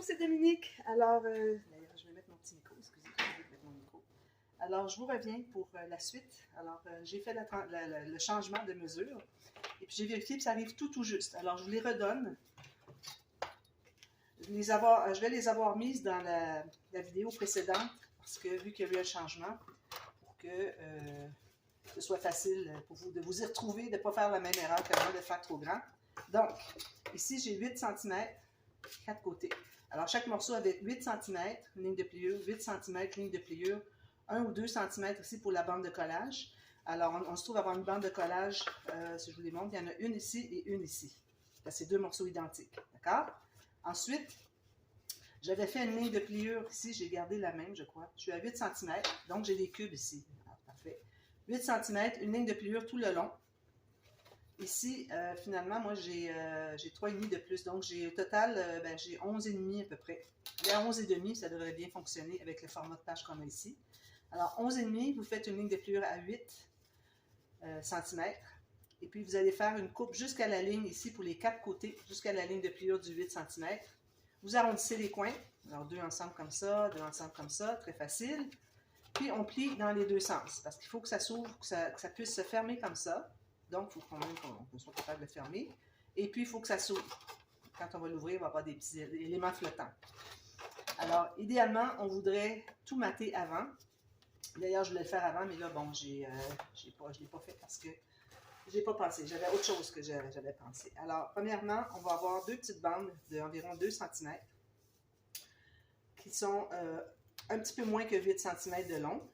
c'est Dominique. Alors, d'ailleurs, je vais mettre mon petit micro, excusez, je vais mettre mon micro. Alors, je vous reviens pour la suite. Alors, j'ai fait le changement de mesure et puis j'ai vérifié que ça arrive tout juste. Alors, je vous les redonne. Je vais les avoir mises dans la vidéo précédente parce que vu qu'il y a eu un changement, pour que ce soit facile pour vous de vous y retrouver, de ne pas faire la même erreur que moi, de faire trop grand. Donc, ici, j'ai 8 cm, 4 côtés. Alors, chaque morceau avec 8 cm, ligne de pliure, 8 cm, ligne de pliure, 1 ou 2 cm ici pour la bande de collage. Alors, on se trouve avoir une bande de collage, si je vous les montre, il y en a une ici et une ici. C'est deux morceaux identiques, d'accord? Ensuite, j'avais fait une ligne de pliure ici, j'ai gardé la même, je crois. Je suis à 8 cm, donc j'ai des cubes ici. Alors, parfait. 8 cm, une ligne de pliure tout le long. Ici, finalement, moi, j'ai 3,5 de plus. Donc, j'ai au total, j'ai 11,5 à peu près. À 11,5, ça devrait bien fonctionner avec le format de page qu'on a ici. Alors, 11,5, vous faites une ligne de pliure à 8 cm. Et puis, vous allez faire une coupe jusqu'à la ligne ici pour les 4 côtés, jusqu'à la ligne de pliure du 8 cm. Vous arrondissez les coins. Alors, 2 ensemble comme ça, 2 ensemble comme ça, très facile. Puis, on plie dans les deux sens parce qu'il faut que ça s'ouvre, que ça puisse se fermer comme ça. Donc, il faut quand même qu'on soit capable de le fermer. Et puis, il faut que ça s'ouvre. Quand on va l'ouvrir, il va y avoir des petits éléments flottants. Alors, idéalement, on voudrait tout mater avant. D'ailleurs, je voulais le faire avant, mais là, bon, je ne l'ai pas fait parce que je n'ai pas pensé. J'avais autre chose que j'avais pensé. Alors, premièrement, on va avoir deux petites bandes d'environ 2 cm qui sont un petit peu moins que 8 cm de long.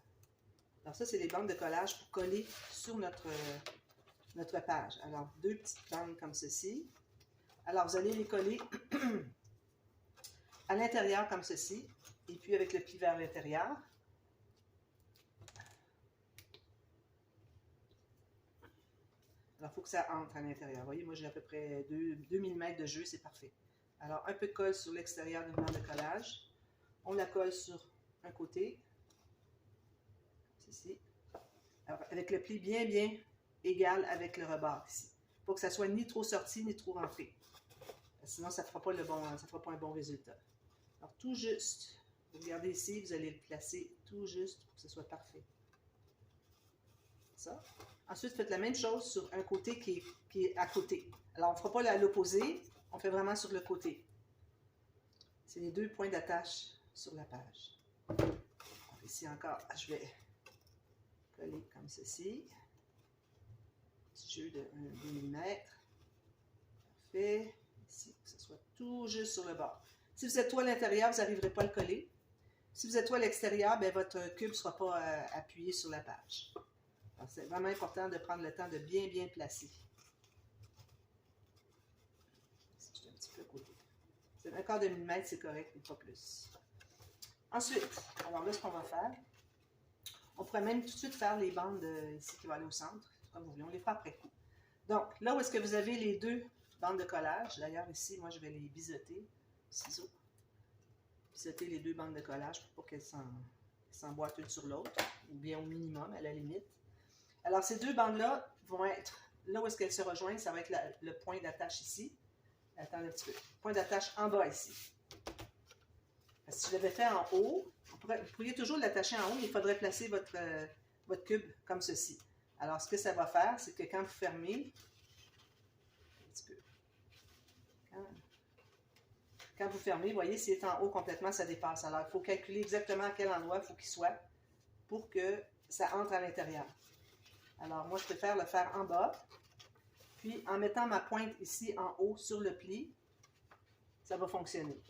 Alors, ça, c'est les bandes de collage pour coller sur notre page. Alors, deux petites bandes comme ceci. Alors, vous allez les coller à l'intérieur comme ceci, et puis avec le pli vers l'intérieur. Alors, il faut que ça entre à l'intérieur. Vous voyez, moi, j'ai à peu près 2 mm de jeu, c'est parfait. Alors, un peu de colle sur l'extérieur d'une bande de collage. On la colle sur un côté, ceci. Alors, avec le pli bien égal avec le rebord ici. Il faut que ça soit ni trop sorti, ni trop rentré. Sinon, ça ne fera pas un bon résultat. Alors, tout juste, vous regardez ici, vous allez le placer tout juste pour que ce soit parfait. Ça. Ensuite, faites la même chose sur un côté qui est à côté. Alors, on ne fera pas à l'opposé, on fait vraiment sur le côté. C'est les deux points d'attache sur la page. Alors, ici encore, je vais coller comme ceci. Petit jeu de 2 mm. Parfait. Ici, que ce soit tout juste sur le bord. Si vous êtes tout à l'intérieur, vous n'arriverez pas à le coller. Si vous êtes tout à l'extérieur, votre cube ne sera pas appuyé sur la page. C'est vraiment important de prendre le temps de bien placer. Ici, je suis un petit peu à côté. C'est un quart de millimètre, c'est correct, mais pas plus. Ensuite, alors là, ce qu'on va faire, on pourrait même tout de suite faire les bandes ici qui vont aller au centre, comme vous voulez, on les fera après coup. Donc, là où est-ce que vous avez les deux bandes de collage, d'ailleurs ici, moi je vais les biseauter, ciseaux, biseauter les deux bandes de collage pour pas qu'elles s'emboîtent une sur l'autre, ou bien au minimum, à la limite. Alors, ces deux bandes-là vont être, là où est-ce qu'elles se rejoignent, ça va être le point d'attache ici. Attendez un petit peu. Point d'attache en bas ici. Parce que si je l'avais fait en haut, vous pourriez toujours l'attacher en haut, mais il faudrait placer votre cube comme ceci. Alors, ce que ça va faire, c'est que quand vous fermez, un petit peu, quand vous fermez, vous voyez, s'il est en haut complètement, ça dépasse. Alors, il faut calculer exactement à quel endroit il faut qu'il soit pour que ça entre à l'intérieur. Alors, moi, je préfère le faire en bas. Puis, en mettant ma pointe ici en haut sur le pli, ça va fonctionner.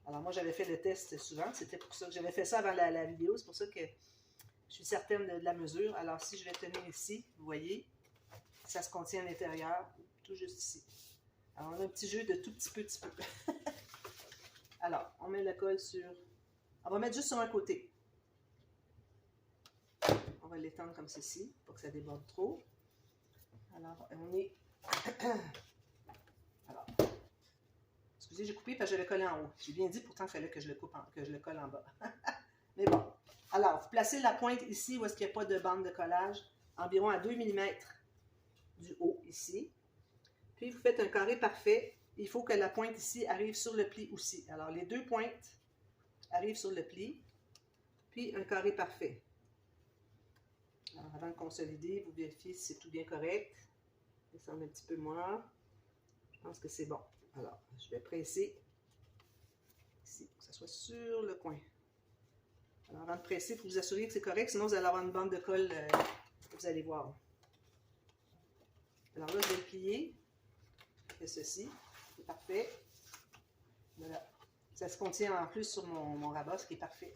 Alors, moi, j'avais fait le test souvent. C'était pour ça que j'avais fait ça avant la vidéo. C'est pour ça que je suis certaine de la mesure. Alors, si je vais tenir ici, vous voyez, ça se contient à l'intérieur, tout juste ici. Alors, on a un petit jeu de tout petit peu. Alors, on met la colle sur... On va mettre juste sur un côté. On va l'étendre comme ceci, pour que ça déborde trop. Alors, on est... Alors, excusez, j'ai coupé parce que je l'ai collé en haut. J'ai bien dit, pourtant, il fallait que je le colle en bas. Mais bon. Alors, vous placez la pointe ici, où est-ce qu'il n'y a pas de bande de collage, environ à 2 mm du haut, ici. Puis, vous faites un carré parfait, Il faut que la pointe ici arrive sur le pli aussi. Alors, les deux pointes arrivent sur le pli, puis un carré parfait. Alors, avant de consolider, vous vérifiez si c'est tout bien correct. Descendre un petit peu moins. Je pense que c'est bon. Alors, je vais presser ici, pour que ça soit sur le coin. Alors, avant de presser, il faut vous assurer que c'est correct, sinon vous allez avoir une bande de colle, vous allez voir. Alors là, je vais le plier. Je fais ceci. C'est parfait. Voilà. Ça se contient en plus sur mon rabat, ce qui est parfait.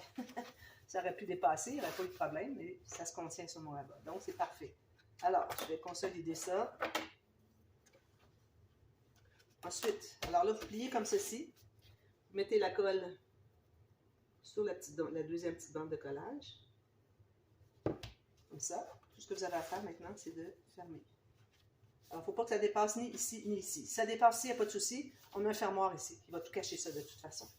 Ça aurait pu dépasser, il n'y aurait pas eu de problème, mais ça se contient sur mon rabat. Donc, c'est parfait. Alors, je vais consolider ça. Ensuite, alors là, vous pliez comme ceci. Vous mettez la colle sur la deuxième petite bande de collage. Comme ça. Tout ce que vous avez à faire maintenant, c'est de fermer. Alors, il ne faut pas que ça dépasse ni ici, ni ici. Si ça dépasse ici, il n'y a pas de souci. On a un fermoir ici qui va tout cacher ça de toute façon.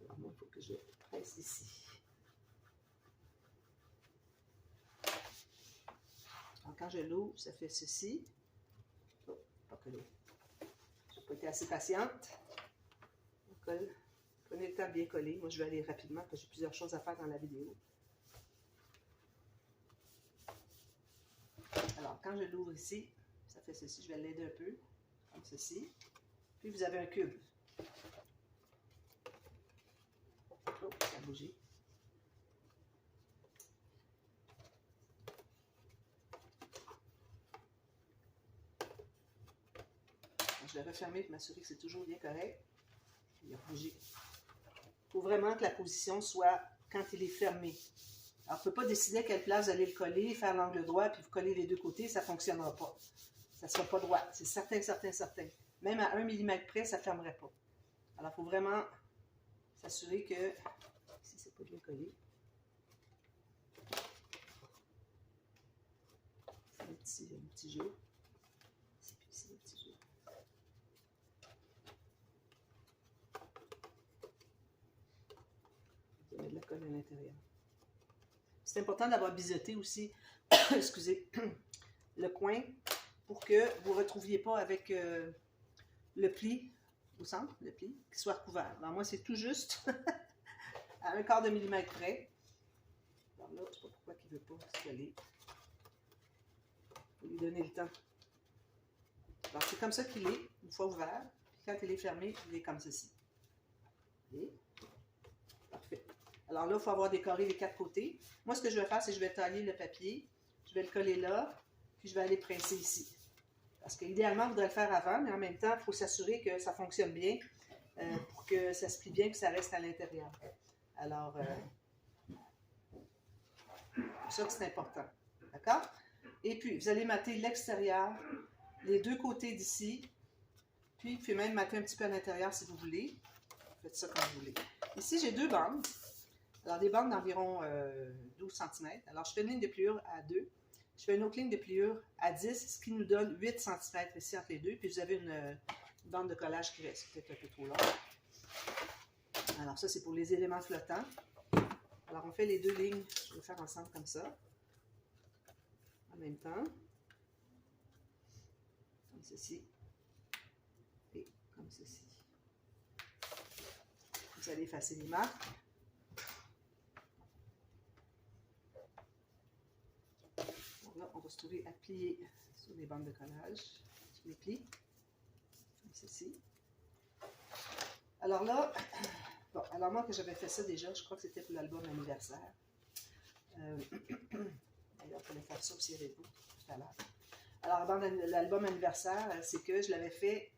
Alors, moi, il faut que je presse ici. Alors, quand je l'ouvre, ça fait ceci. Oh, pas collé. Je n'ai pas été assez patiente. On colle. Prenez le temps de bien coller. Moi, je vais aller rapidement parce que j'ai plusieurs choses à faire dans la vidéo. Alors, quand je l'ouvre ici, ça fait ceci. Je vais l'aider un peu, comme ceci. Puis, vous avez un cube. Oh, ça a bougé. Je vais refermer pour m'assurer que c'est toujours bien correct. Il a bougé. Il faut vraiment que la position soit quand il est fermé. Alors, on ne peut pas décider à quelle place vous allez le coller, faire l'angle droit, puis vous collez les deux côtés, ça ne fonctionnera pas. Ça ne sera pas droit. C'est certain, certain, certain. Même à 1 mm près, ça ne fermerait pas. Alors, il faut vraiment s'assurer que, ici, c'est pas bien collé. C'est un petit jeu. C'est un petit jeu. Vous avez de la colle à l'intérieur. C'est important d'avoir biseauté aussi, excusez, le coin pour que vous ne retrouviez pas avec le pli au centre, le pli, qui soit recouvert. Alors moi, c'est tout juste à 1/4 de millimètre près. Alors là, je ne sais pas pourquoi il ne veut pas se coller. Il faut lui donner le temps. Alors c'est comme ça qu'il est, une fois ouvert. Puis quand il est fermé, il est comme ceci. Et parfait. Alors là, il faut avoir décoré les quatre côtés. Moi, ce que je vais faire, c'est que je vais tailler le papier. Je vais le coller là, puis je vais aller presser ici. Parce qu'idéalement, on voudrait le faire avant, mais en même temps, il faut s'assurer que ça fonctionne bien pour que ça se plie bien et que ça reste à l'intérieur. Alors, c'est ça que c'est important. D'accord? Et puis, vous allez mater l'extérieur, les deux côtés d'ici. Puis, vous pouvez même mater un petit peu à l'intérieur si vous voulez. Faites ça comme vous voulez. Ici, j'ai deux bandes. Alors, des bandes d'environ 12 cm. Alors, je fais une ligne de pliure à 2. Je fais une autre ligne de pliure à 10, ce qui nous donne 8 cm ici entre les deux. Puis, vous avez une bande de collage qui reste peut-être un peu trop longue. Alors, ça, c'est pour les éléments flottants. Alors, on fait les deux lignes. Je vais le faire ensemble comme ça. En même temps. Comme ceci. Et comme ceci. Vous allez effacer les marques. Là, on va se trouver à plier sur les bandes de collage, sur les plis, comme ceci. Alors là, bon, alors moi que j'avais fait ça déjà, je crois que c'était pour l'album anniversaire. D'ailleurs, il fallait faire ça aussi avec vous tout à l'heure. Alors, dans l'album anniversaire, c'est que je l'avais fait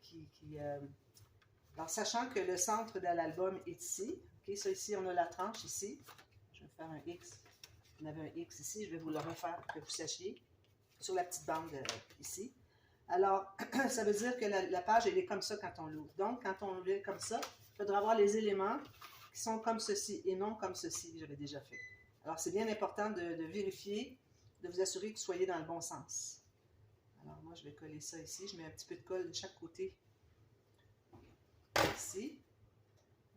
alors, sachant que le centre de l'album est ici, ok, ça ici, on a la tranche ici. Je vais faire un X. On avait un X ici, je vais vous le refaire pour que vous sachiez, sur la petite bande ici. Alors, ça veut dire que la page, elle est comme ça quand on l'ouvre. Donc, quand on l'ouvre comme ça, il faudra avoir les éléments qui sont comme ceci et non comme ceci, que j'avais déjà fait. Alors, c'est bien important de vérifier, de vous assurer que vous soyez dans le bon sens. Alors, moi, je vais coller ça ici. Je mets un petit peu de colle de chaque côté. Ici.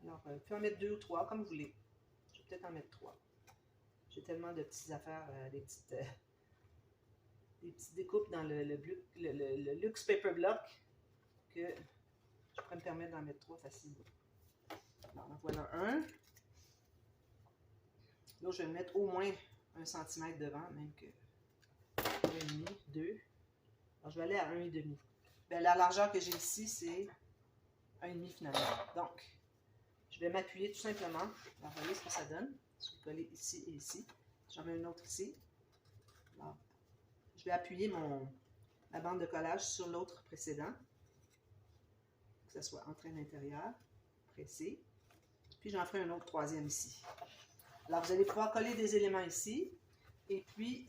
Alors, vous pouvez en mettre 2 ou 3, comme vous voulez. Je vais peut-être en mettre 3. J'ai tellement de petites affaires, des des petites découpes dans le Luxe Paper Block que je pourrais me permettre d'en mettre 3 facilement. Alors, en voilà un. Là, je vais mettre au moins 1 cm devant, même que 1,5, 2. Alors, je vais aller à 1,5. Bien, la largeur que j'ai ici, c'est 1,5 finalement. Donc, je vais m'appuyer tout simplement. Alors, voyez ce que ça donne. Je vais coller ici et ici. J'en mets un autre ici. Alors, je vais appuyer ma bande de collage sur l'autre précédent. Que ce soit entre à l'intérieur, pressé. Puis, j'en ferai un autre troisième ici. Alors, vous allez pouvoir coller des éléments ici. Et puis,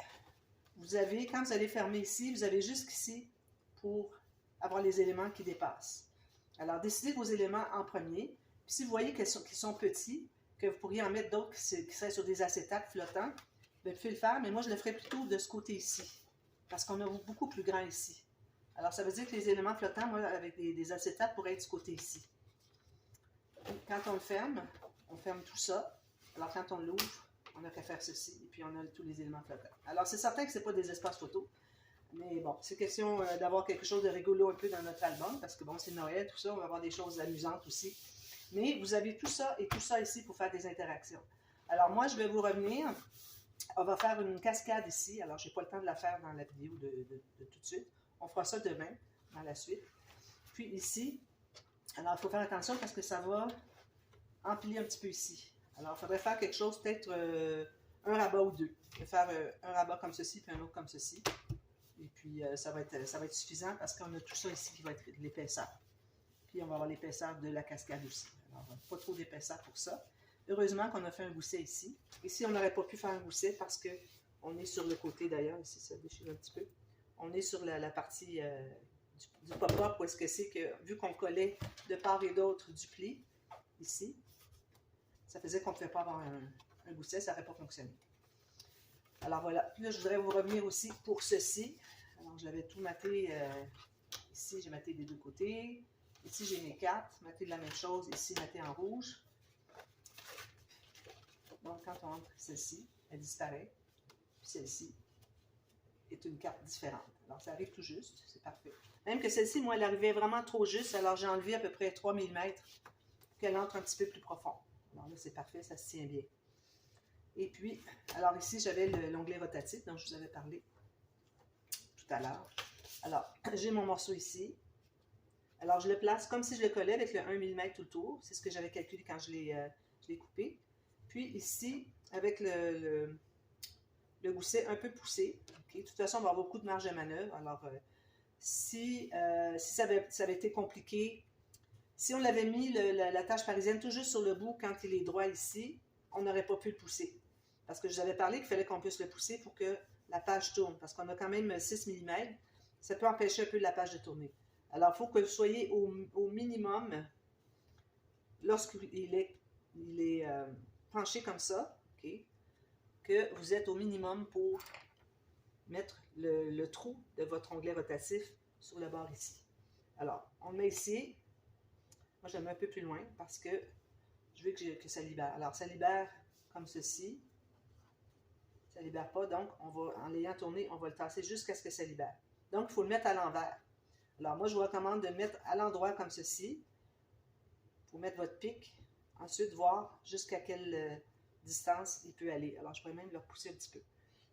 vous avez, quand vous allez fermer ici, vous avez jusqu'ici pour avoir les éléments qui dépassent. Alors, décidez vos éléments en premier. Puis, si vous voyez qu'ils sont petits, que vous pourriez en mettre d'autres qui seraient sur des acétates flottants, bien, vous pouvez le faire, mais moi, je le ferai plutôt de ce côté ici, parce qu'on a beaucoup plus grand ici. Alors, ça veut dire que les éléments flottants, moi, avec des acétates, pourraient être de ce côté ici. Quand on le ferme, on ferme tout ça. Alors, quand on l'ouvre, on n'a qu'à faire ceci, et puis on a tous les éléments flottants. Alors, c'est certain que ce n'est pas des espaces photos, mais bon, c'est question d'avoir quelque chose de rigolo un peu dans notre album, parce que bon, c'est Noël, tout ça, on va avoir des choses amusantes aussi. Mais vous avez tout ça et tout ça ici pour faire des interactions. Alors, moi, je vais vous revenir. On va faire une cascade ici. Alors, je n'ai pas le temps de la faire dans la vidéo de tout de suite. On fera ça demain, dans la suite. Puis ici, alors, il faut faire attention parce que ça va empiler un petit peu ici. Alors, il faudrait faire quelque chose, peut-être un rabat ou deux. Je vais faire un rabat comme ceci, puis un autre comme ceci. Et puis, ça va être suffisant parce qu'on a tout ça ici qui va être de l'épaisseur. Puis, on va avoir l'épaisseur de la cascade aussi. Alors, pas trop d'épaisseur pour ça. Heureusement qu'on a fait un gousset ici. Ici, on n'aurait pas pu faire un gousset parce qu'on est sur le côté d'ailleurs. Ici, ça déchire un petit peu. On est sur la partie du pop-up où est-ce que c'est que, vu qu'on collait de part et d'autre du pli, ici, ça faisait qu'on ne pouvait pas avoir un gousset, ça n'aurait pas fonctionné. Alors voilà, puis là je voudrais vous revenir aussi pour ceci. Alors j'avais tout maté, ici j'ai maté des deux côtés, ici j'ai mes cartes, maté de la même chose, ici maté en rouge. Donc quand on entre celle-ci, elle disparaît, puis celle-ci est une carte différente. Alors ça arrive tout juste, c'est parfait. Même que celle-ci, moi elle arrivait vraiment trop juste, alors j'ai enlevé à peu près 3 mm pour qu'elle entre un petit peu plus profond. Alors là, c'est parfait, ça se tient bien. Et puis, alors ici, j'avais l'onglet rotatif dont je vous avais parlé tout à l'heure. Alors, j'ai mon morceau ici. Alors, je le place comme si je le collais avec le 1 mm tout autour. C'est ce que j'avais calculé quand je l'ai coupé. Puis ici, avec le gousset un peu poussé. Okay. De toute façon, on va avoir beaucoup de marge de manœuvre. Alors, si ça avait été compliqué, si on l'avait mis la tâche parisienne tout juste sur le bout quand il est droit ici, on n'aurait pas pu le pousser. Parce que je vous avais parlé qu'il fallait qu'on puisse le pousser pour que la page tourne. Parce qu'on a quand même 6 mm. Ça peut empêcher un peu la page de tourner. Alors, il faut que vous soyez au minimum, lorsqu'il est penché comme ça, okay, que vous êtes au minimum pour mettre le trou de votre onglet rotatif sur le bord ici. Alors, on le met ici. Moi, je le mets un peu plus loin parce que je veux que ça libère. Alors, ça libère comme ceci. Ça ne libère pas, donc en l'ayant tourné, on va le tasser jusqu'à ce que ça libère. Donc, il faut le mettre à l'envers. Alors, moi, je vous recommande de le mettre à l'endroit comme ceci pour mettre votre pic. Ensuite, voir jusqu'à quelle distance il peut aller. Alors, je pourrais même le repousser un petit peu.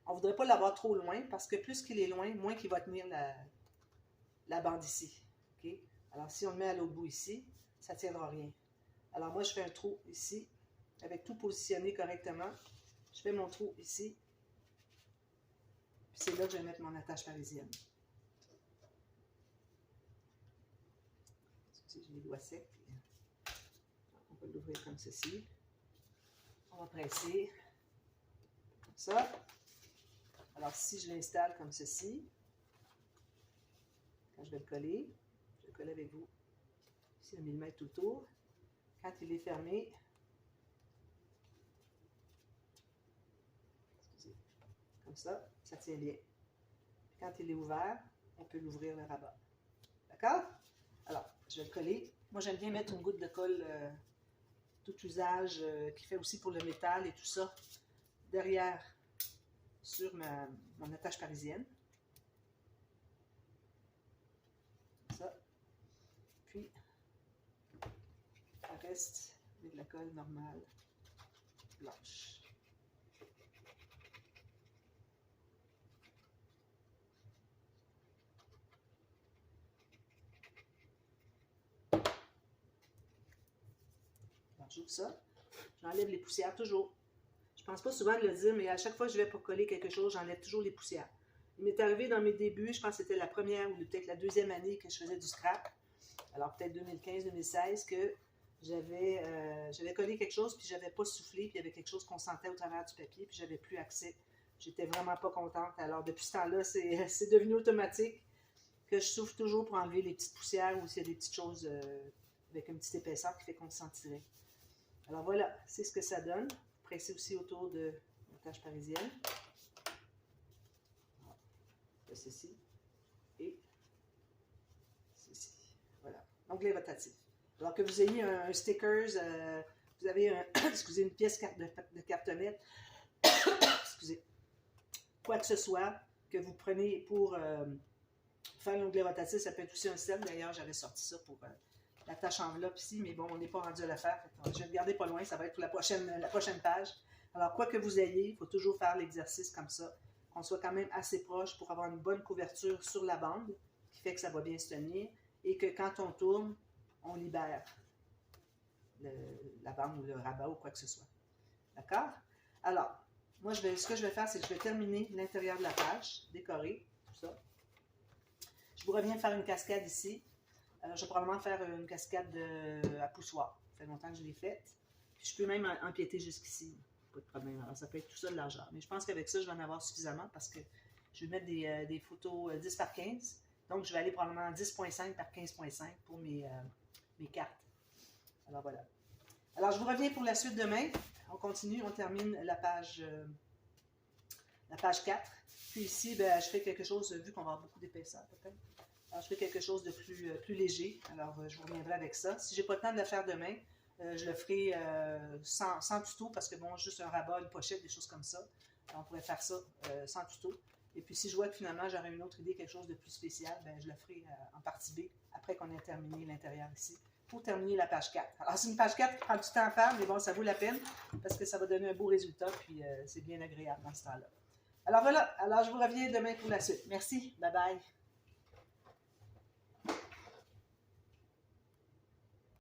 On ne voudrait pas l'avoir trop loin parce que plus qu'il est loin, moins qu'il va tenir la bande ici. Okay? Alors, si on le met à l'autre bout ici, ça ne tiendra rien. Alors, moi, je fais un trou ici, avec tout positionné correctement. Je fais mon trou ici. Puis c'est là que je vais mettre mon attache parisienne. Excusez, j'ai les doigts secs. On va l'ouvrir comme ceci. On va presser. Comme ça. Alors, si je l'installe comme ceci, quand je vais le coller avec vous, ici 1 mm tout autour. Quand il est fermé, excusez, comme ça tient bien. Quand il est ouvert, on peut l'ouvrir le rabat. D'accord? Alors, je vais le coller. Moi, j'aime bien mettre une goutte de colle tout usage qui fait aussi pour le métal et tout ça derrière sur mon attache parisienne. reste avec la colle normale blanche. J'ouvre ça, j'enlève les poussières toujours. Je ne pense pas souvent de le dire, mais à chaque fois que je vais pour coller quelque chose, j'enlève toujours les poussières. Il m'est arrivé dans mes débuts, je pense que c'était la première ou peut-être la deuxième année que je faisais du scrap, alors peut-être 2015-2016, que j'avais collé quelque chose, puis j'avais pas soufflé, puis il y avait quelque chose qu'on sentait au travers du papier, puis j'avais plus accès. J'étais vraiment pas contente. Alors depuis ce temps-là, c'est devenu automatique que je souffle toujours pour enlever les petites poussières ou s'il y a des petites choses avec une petite épaisseur qui fait qu'on s'en tirait. Alors voilà, c'est ce que ça donne. Pressez aussi autour de la tâche parisienne. De ceci et ceci. Voilà. Onglet rotatif. Alors que vous ayez un stickers, vous avez excusez, une pièce de cartonnette, excusez, quoi que ce soit que vous prenez pour faire l'onglet rotatif, ça peut être aussi un stem. D'ailleurs, j'avais sorti ça pour la tâche enveloppe ici, mais bon, on n'est pas rendu à la faire. Je vais le garder pas loin, ça va être pour la prochaine page. Alors, quoi que vous ayez, il faut toujours faire l'exercice comme ça, qu'on soit quand même assez proche pour avoir une bonne couverture sur la bande, qui fait que ça va bien se tenir, et que quand on tourne, on libère la bande ou le rabat ou quoi que ce soit. D'accord? Alors, moi, ce que je vais faire, c'est que je vais terminer l'intérieur de la page, décorer, tout ça. Je vous reviens faire une cascade ici. Je vais probablement faire une cascade à poussoir. Ça fait longtemps que je l'ai faite. Puis je peux même empiéter jusqu'ici. Pas de problème. Alors, ça peut être tout ça de l'argent. Mais je pense qu'avec ça, je vais en avoir suffisamment parce que je vais mettre des photos 10 par 15. Donc, je vais aller probablement 10.5 par 15.5 pour mes cartes. Alors, voilà. Alors, je vous reviens pour la suite demain. On continue, on termine la page 4. Puis ici, ben, je fais quelque chose, vu qu'on va avoir beaucoup d'épaisseur peut-être. Alors, je fais quelque chose de plus léger. Alors, je vous reviendrai avec ça. Si je n'ai pas le temps de le faire demain, je le ferai sans tuto parce que, bon, juste un rabat, une pochette, des choses comme ça. Alors, on pourrait faire ça sans tuto. Et puis, si je vois que finalement, j'aurais une autre idée, quelque chose de plus spécial, ben, je le ferai en partie B après qu'on ait terminé l'intérieur ici pour terminer la page 4. Alors, c'est une page 4 qui prend du temps à faire, mais bon, ça vaut la peine parce que ça va donner un beau résultat puis c'est bien agréable dans ce temps-là. Alors, voilà. Alors, je vous reviens demain pour la suite. Merci. Bye bye.